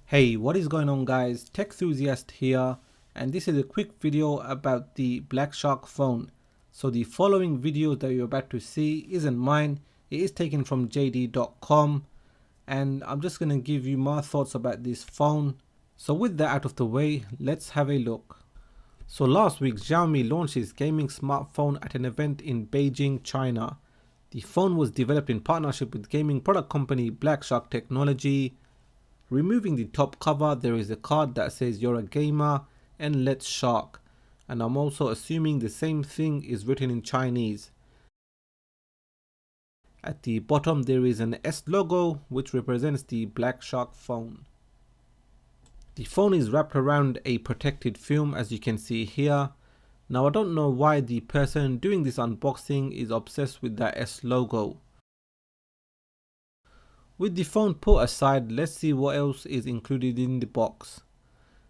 Hey, what is going on guys? Tech Enthusiast here, and this is a quick video about the Black Shark phone. So the following video that you're about to see isn't mine, it is taken from JD.com, and I'm just going to give you my thoughts about this phone. So with that out of the way, let's have a look. So last week Xiaomi launched its gaming smartphone at an event in Beijing, China. The phone was developed in partnership with gaming product company Black Shark Technology. Removing the top cover, there is a card that says you're a gamer and let's shark, and I'm also assuming the same thing is written in Chinese. At the bottom there is an S logo which represents the Black Shark phone. The phone is wrapped around a protected film, as you can see here. Now I don't know why the person doing this unboxing is obsessed with that S logo. With the phone put aside, let's see what else is included in the box.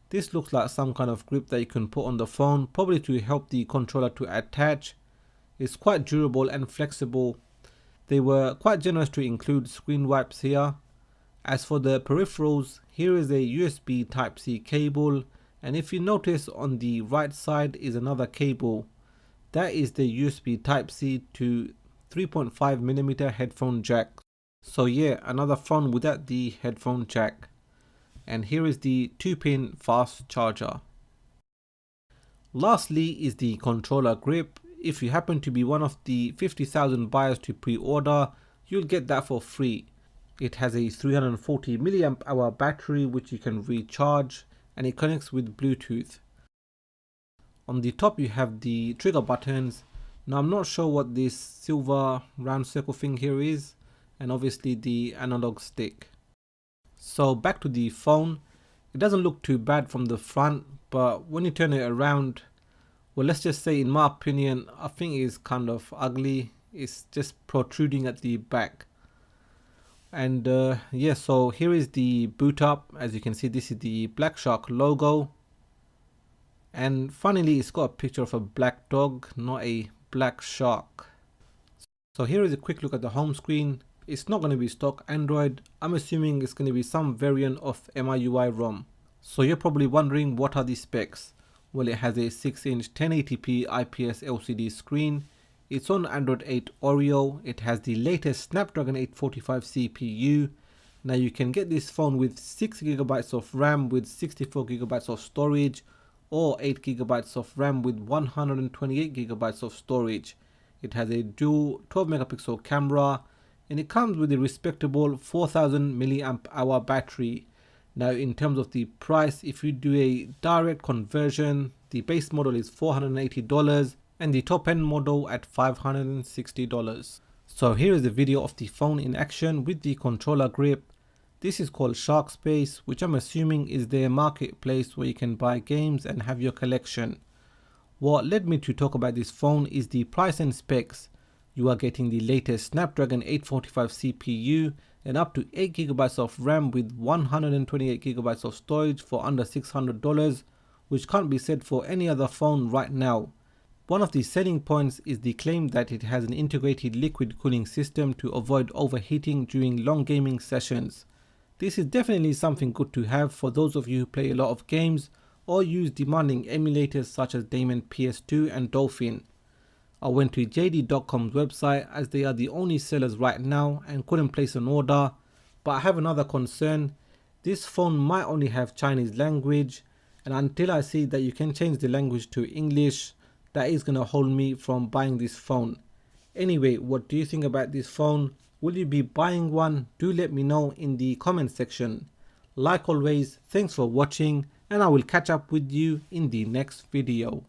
This looks like some kind of grip that you can put on the phone, probably to help the controller to attach. It's quite durable and flexible. They were quite generous to include screen wipes here. As for the peripherals, here is a USB Type-C cable, and if you notice on the right side is another cable. That is the USB Type-C to 3.5mm headphone jack. So yeah, another phone without the headphone jack. And here is the 2-pin fast charger. Lastly is the controller grip. If you happen to be one of the 50,000 buyers to pre-order, you'll get that for free. It has a 340 mAh battery which you can recharge, and it connects with Bluetooth. On the top you have the trigger buttons. Now I'm not sure what this silver round circle thing here is, and obviously the analog stick. So back to the phone, it doesn't look too bad from the front, but when you turn it around, well, let's just say in my opinion, I think it's kind of ugly. It's just protruding at the back. And yeah, so here is the boot up. As you can see, this is the Black Shark logo, and funnily it's got a picture of a black dog, not a black shark. So here is a quick look at the home screen. It's not going to be stock Android. I'm assuming it's going to be some variant of MIUI ROM. So you're probably wondering, what are the specs? Well, it has a 6-inch 1080p IPS LCD screen. It's on Android 8 Oreo. It has the latest Snapdragon 845 CPU. Now you can get this phone with 6GB of RAM with 64GB of storage, or 8GB of RAM with 128GB of storage. It has a dual 12MP camera, and it comes with a respectable 4000 mAh battery. Now in terms of the price, if you do a direct conversion, the base model is $480 and the top end model at $560. So here is the video of the phone in action with the controller grip. This is called Shark Space, which I'm assuming is their marketplace where you can buy games and have your collection. What led me to talk about this phone is the price and specs. You are getting the latest Snapdragon 845 CPU and up to 8GB of RAM with 128GB of storage for under $600, which can't be said for any other phone right now. One of the selling points is the claim that it has an integrated liquid cooling system to avoid overheating during long gaming sessions. This is definitely something good to have for those of you who play a lot of games or use demanding emulators such as Daemon PS2 and Dolphin. I went to JD.com's website as they are the only sellers right now and couldn't place an order, but I have another concern. This phone might only have Chinese language, and until I see that you can change the language to English, that is going to hold me from buying this phone. Anyway, what do you think about this phone? Will you be buying one? Do let me know in the comment section. Like always, thanks for watching, and I will catch up with you in the next video.